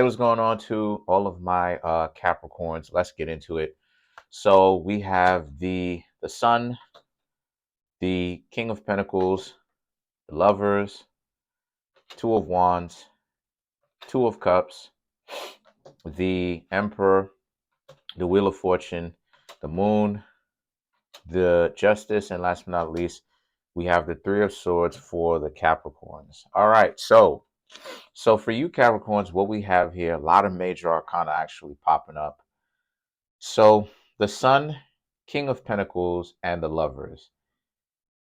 Hey, what's going on to all of my Capricorns? Let's get into it. So we have the Sun, the King of Pentacles, the Lovers, Two of Wands, Two of Cups, the Emperor, the Wheel of Fortune, the Moon, the Justice, and last but not least, we have the Three of Swords for the Capricorns. All right, so for you Capricorns, what we have here, a lot of major arcana actually popping up. So the Sun, King of Pentacles, and the Lovers.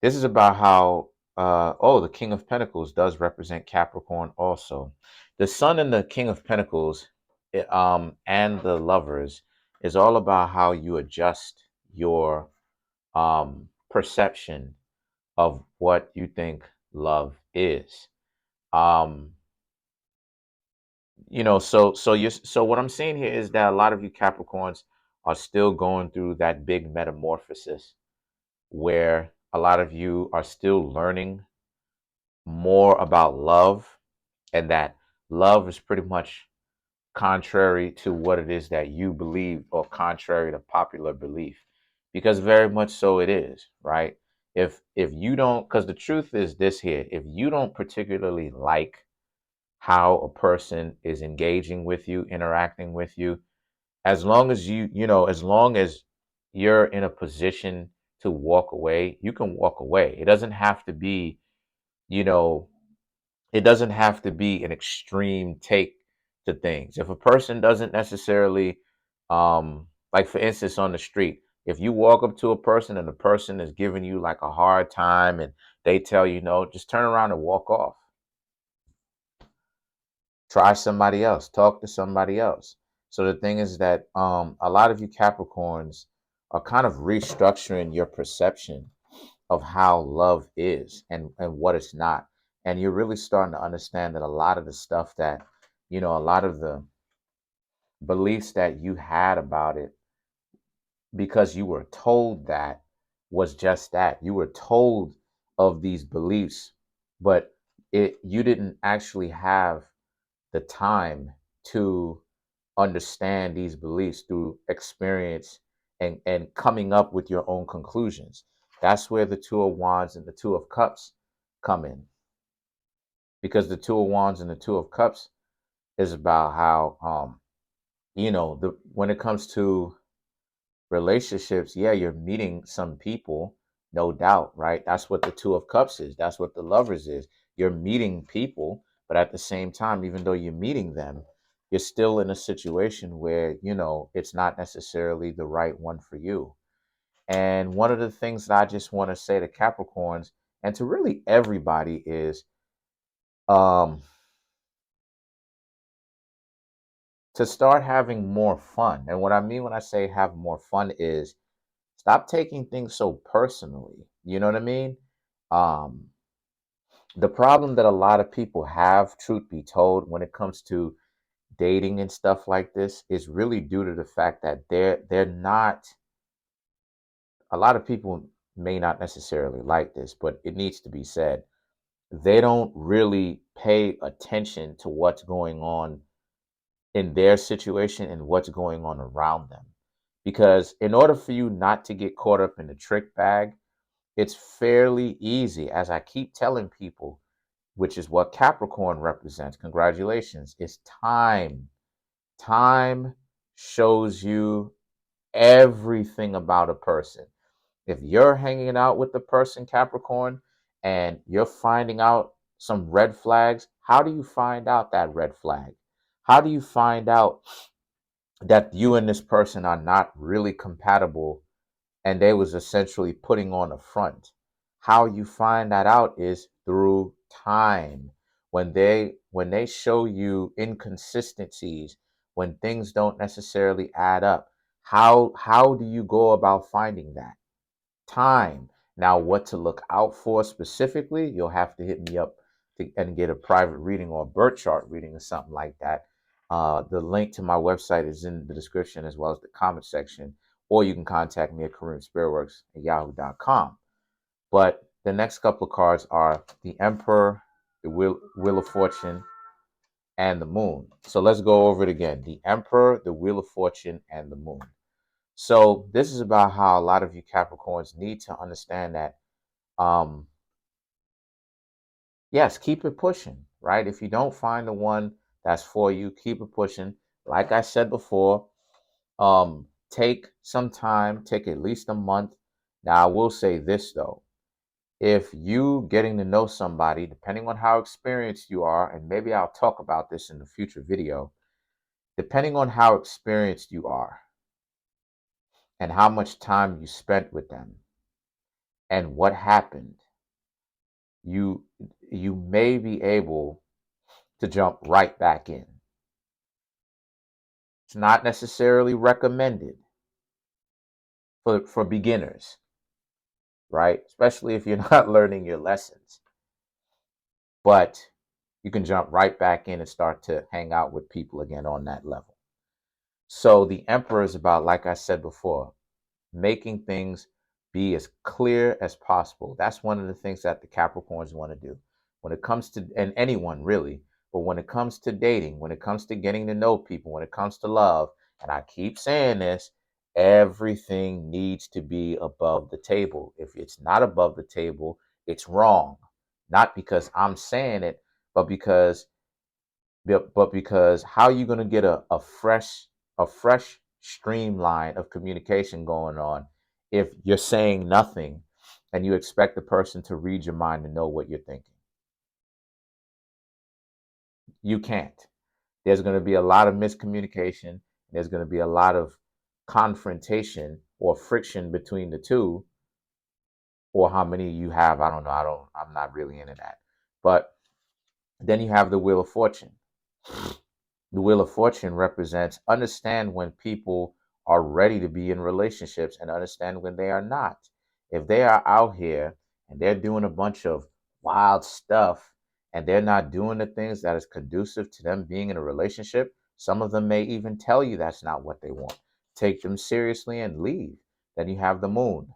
This is about how, the King of Pentacles does represent Capricorn also. The Sun and the King of Pentacles, and the Lovers is all about how you adjust your perception of what you think love is. Um, so what I'm saying here is that a lot of you Capricorns are still going through that big metamorphosis where a lot of you are still learning more about love, and that love is pretty much contrary to what it is that you believe, or contrary to popular belief, because very much so it is, right? If you don't, because the truth is this here, if you don't particularly like how a person is engaging with you, interacting with you, as long as as long as you're in a position to walk away, you can walk away. It doesn't have to be, you know, it doesn't have to be an extreme take to things. If a person doesn't necessarily, like for instance, on the street, if you walk up to a person and the person is giving you like a hard time and they tell you no, just turn around and walk off. Try somebody else, talk to somebody else. So the thing is that a lot of you Capricorns are kind of restructuring your perception of how love is and what it's not. And you're really starting to understand that a lot of the stuff that, a lot of the beliefs that you had about it, because you were told that, was just that. You were told of these beliefs, but you didn't actually have the time to understand these beliefs through experience and coming up with your own conclusions. That's where the Two of Wands and the Two of Cups come in, because the Two of Wands and the Two of Cups is about how, the when it comes to relationships, yeah, you're meeting some people, no doubt, right? That's what the Two of Cups is. That's what the Lovers is. You're meeting people, but at the same time, even though you're meeting them, you're still in a situation where, it's not necessarily the right one for you. And one of the things that I just want to say to Capricorns and to really everybody is, um, to start having more fun. And what I mean when I say have more fun is stop taking things so personally. You know what I mean? Um, the problem that a lot of people have, truth be told, when it comes to dating and stuff like this, is really due to the fact that they're not. A lot of people may not necessarily like this, but it needs to be said. They don't really pay attention to what's going on in their situation and what's going on around them. Because in order for you not to get caught up in the trick bag, it's fairly easy, as I keep telling people, which is what Capricorn represents. Congratulations. It's time. Time shows you everything about a person. If you're hanging out with the person, Capricorn, and you're finding out some red flags, how do you find out that red flag? How do you find out that you and this person are not really compatible and they was essentially putting on a front? How you find that out is through time. When they show you inconsistencies, when things don't necessarily add up, how do you go about finding that? Time. Now, what to look out for specifically, you'll have to hit me up and get a private reading or a birth chart reading or something like that. The link to my website is in the description as well as the comment section, or you can contact me at Kareemspiritworks at yahoo.com. But the next couple of cards are the Emperor, the Wheel of Fortune, and the moon. So let's go over it again. The Emperor, the Wheel of Fortune, and the moon. So this is about how a lot of you Capricorns need to understand that, yes, keep it pushing, right? If you don't find the one that's for you, keep it pushing. Like I said before, take some time, take at least a month. Now, I will say this though. If you getting to know somebody, depending on how experienced you are, and maybe I'll talk about this in a future video, depending on how experienced you are and how much time you spent with them and what happened, you you may be able to jump right back in. It's not necessarily recommended for beginners, right? Especially if you're not learning your lessons. But you can jump right back in and start to hang out with people again on that level. So the Emperor is about, like I said before, making things be as clear as possible. That's one of the things that the Capricorns want to do when it comes to, and anyone really, but when it comes to dating, when it comes to getting to know people, when it comes to love, and I keep saying this, everything needs to be above the table. If it's not above the table, it's wrong. Not because I'm saying it, but because how are you going to get a fresh streamline of communication going on if you're saying nothing and you expect the person to read your mind and know what you're thinking? You can't. There's going to be a lot of miscommunication. There's going to be a lot of confrontation or friction between the two, or how many you have, I don't know. I'm not really into that. But then you have the Wheel of Fortune. The Wheel of Fortune represents understand when people are ready to be in relationships and understand when they are not. If they are out here and they're doing a bunch of wild stuff and they're not doing the things that is conducive to them being in a relationship, some of them may even tell you that's not what they want. Take them seriously and leave. Then you have the moon.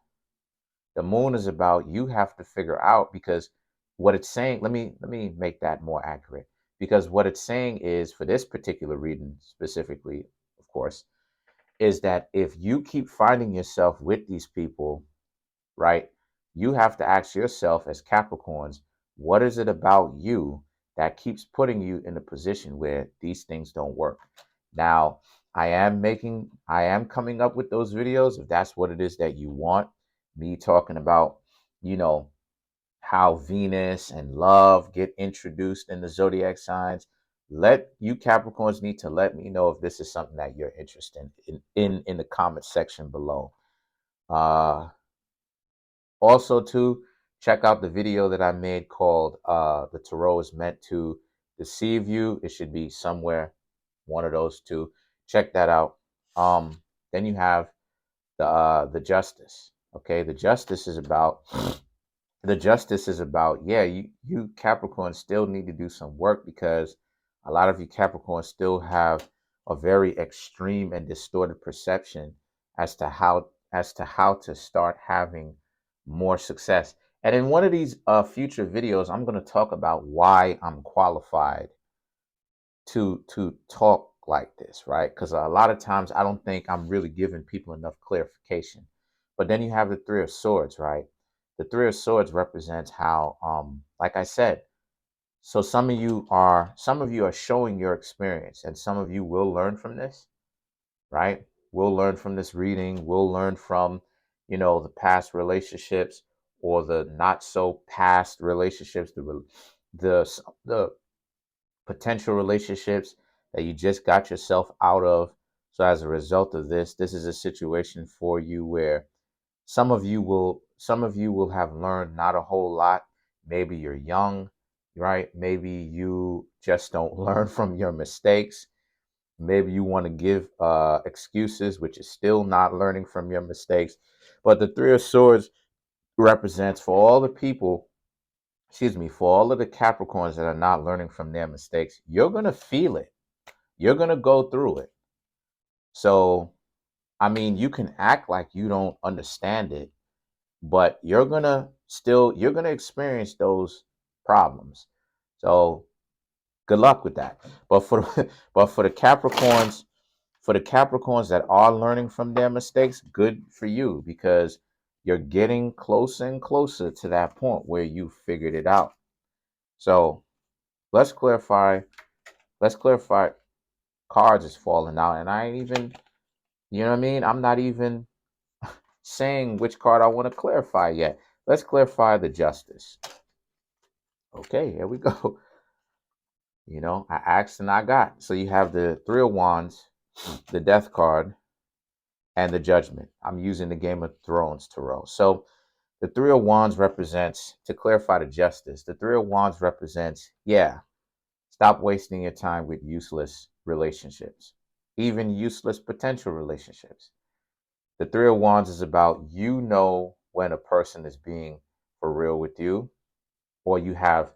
The moon is about you have to figure out, because what it's saying, let me make that more accurate. Because what it's saying is, for this particular reading specifically, of course, is that if you keep finding yourself with these people, right, you have to ask yourself as Capricorns, what is it about you that keeps putting you in a position where these things don't work? Now, I am coming up with those videos if that's what it is that you want. Me talking about, you know, how Venus and love get introduced in the zodiac signs. Let you Capricorns need to let me know if this is something that you're interested in the comment section below. Uh Also, too, check out the video that I made called The Tarot is Meant to Deceive You. It should be somewhere, one of those two. Check that out. Then you have the Justice. Okay, the justice is about, yeah, you Capricorns still need to do some work, because a lot of you Capricorns still have a very extreme and distorted perception as to how to start having more success. And in one of these future videos, I'm going to talk about why I'm qualified to talk like this, right? Because a lot of times I don't think I'm really giving people enough clarification. But then you have the Three of Swords, right? The Three of Swords represents how, like I said, so some of you are showing your experience, and some of you will learn from this, right? We'll learn from this reading. We'll learn from, the past relationships, or the not so past relationships, the potential relationships that you just got yourself out of. So as a result of this is a situation for you where some of you will have learned not a whole lot. Maybe you're young, right? Maybe you just don't learn from your mistakes. Maybe you want to give excuses, which is still not learning from your mistakes. But the Three of Swords represents, for all the people, excuse me, for all of the Capricorns that are not learning from their mistakes, you're going to feel it. You're going to go through it. So, I mean, you can act like you don't understand it, but you're going to experience those problems. So, Good luck with that. But but for the Capricorns that are learning from their mistakes, good for you, because you're getting closer and closer to that point where you figured it out. So let's clarify. Let's clarify. Cards is falling out, and I ain't even, you know what I mean? I'm not even saying which card I want to clarify yet. Let's clarify the Justice. Okay, here we go. You know, I asked and I got. So you have the Three of Wands, the Death card, and the Judgment. I'm using the Game of Thrones tarot. So the Three of Wands represents, to clarify the Justice, the Three of Wands represents, yeah, stop wasting your time with useless relationships, even useless potential relationships. The Three of Wands is about, you know, when a person is being for real with you, or you have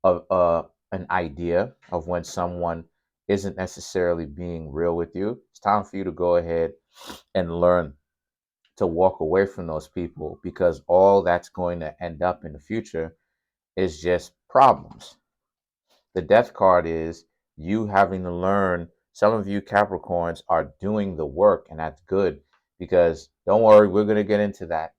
an idea of when someone isn't necessarily being real with you. It's time for you to go ahead and learn to walk away from those people, because all that's going to end up in the future is just problems. The Death card is you having to learn. Some of you Capricorns are doing the work, and that's good, because don't worry, we're going to get into that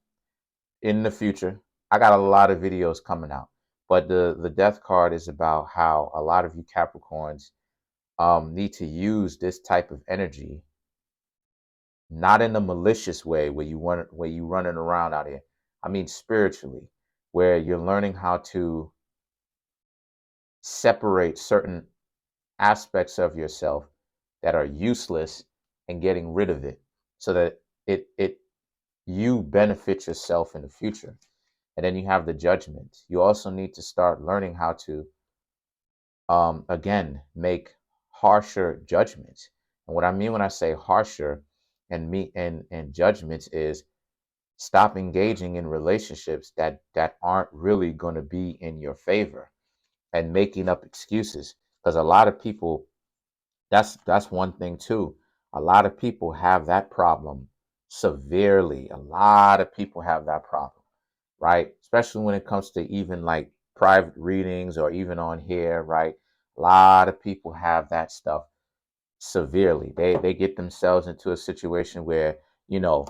in the future. I got a lot of videos coming out, but the Death card is about how a lot of you Capricorns need to use this type of energy, not in a malicious way where you running around out here. I mean spiritually, where you're learning how to separate certain aspects of yourself that are useless and getting rid of it, so that it you benefit yourself in the future. And then you have the Judgment. You also need to start learning how to again make harsher judgments. And what I mean when I say harsher and judgments is, stop engaging in relationships that aren't really going to be in your favor, and making up excuses. Because a lot of people, that's one thing too. A lot of people have that problem severely. A lot of people have that problem, right? Especially when it comes to even like private readings or even on here, right? A lot of people have that stuff severely. They get themselves into a situation where, you know,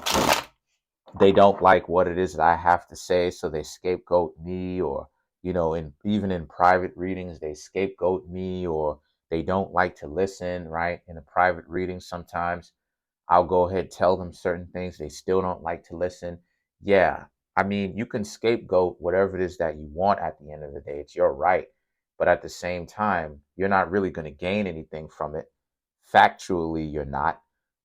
they don't like what it is that I have to say, so they scapegoat me, or, you know, in even in private readings, they scapegoat me, or they don't like to listen, right? In a private reading, sometimes I'll go ahead, tell them certain things, they still don't like to listen. Yeah, I mean, you can scapegoat whatever it is that you want at the end of the day. It's your right. But at the same time, you're not really going to gain anything from it. Factually, you're not,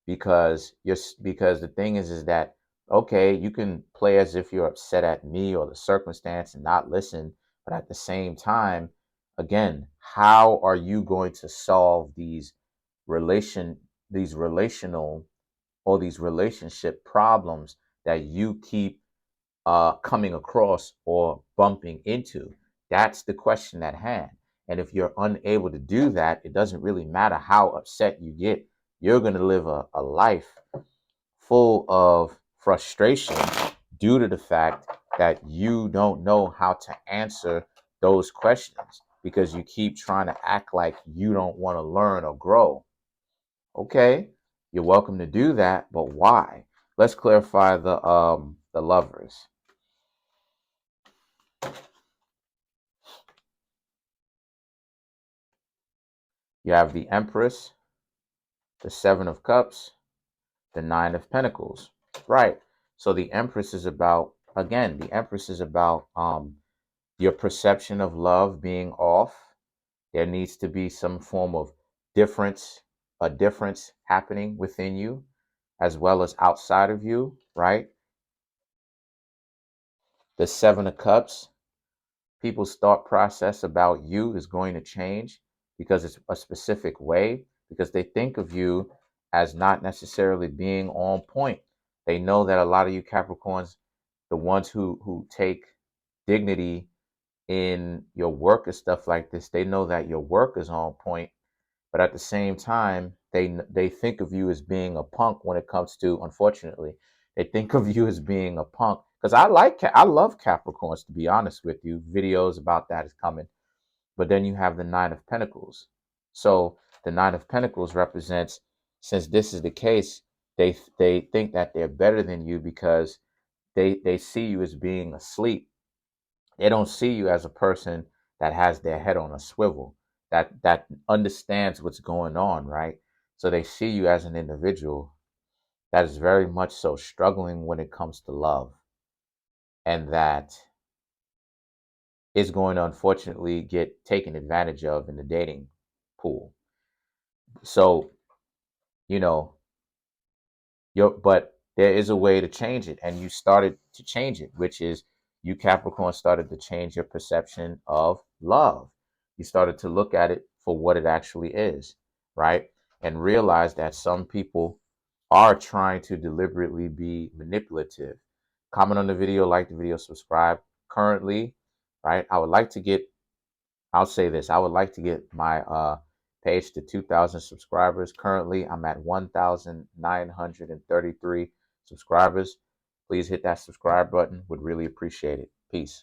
because the thing is that, okay, you can play as if you're upset at me or the circumstance and not listen, but at the same time, again, how are you going to solve relation these relational or these relationship problems that you keep coming across or bumping into? That's the question at hand. And if you're unable to do that, it doesn't really matter how upset you get. You're going to live a life full of frustration due to the fact that you don't know how to answer those questions, because you keep trying to act like you don't want to learn or grow. Okay, you're welcome to do that, but why? Let's clarify the Lovers. You have the Empress, the Seven of Cups, the Nine of Pentacles. Right. So the Empress is about, again, the Empress is about your perception of love being off. There needs to be some form of difference, a difference happening within you as well as outside of you, right? The Seven of Cups, people's thought process about you is going to change because it's a specific way, because they think of you as not necessarily being on point. They know that a lot of you Capricorns, the ones who take dignity in your work and stuff like this, they know that your work is on point, but at the same time, they think of you as being a punk when it comes to, unfortunately, they think of you as being a punk. Because I love Capricorns, to be honest with you. Videos about that is coming. But then you have the Nine of Pentacles. So the Nine of Pentacles represents, since this is the case, they think that they're better than you because they see you as being asleep. They don't see you as a person that has their head on a swivel, that understands what's going on, right? So they see you as an individual that is very much so struggling when it comes to love, and that is going to unfortunately get taken advantage of in the dating pool. So, you know, but there is a way to change it, and you started to change it, which is you Capricorn started to change your perception of love. You started to look at it for what it actually is, right? And realize that some people are trying to deliberately be manipulative. Comment on the video, like the video, subscribe. Currently, right? I'll say this. I would like to get my page to 2,000 subscribers. Currently, I'm at 1,933 subscribers. Please hit that subscribe button. Would really appreciate it. Peace.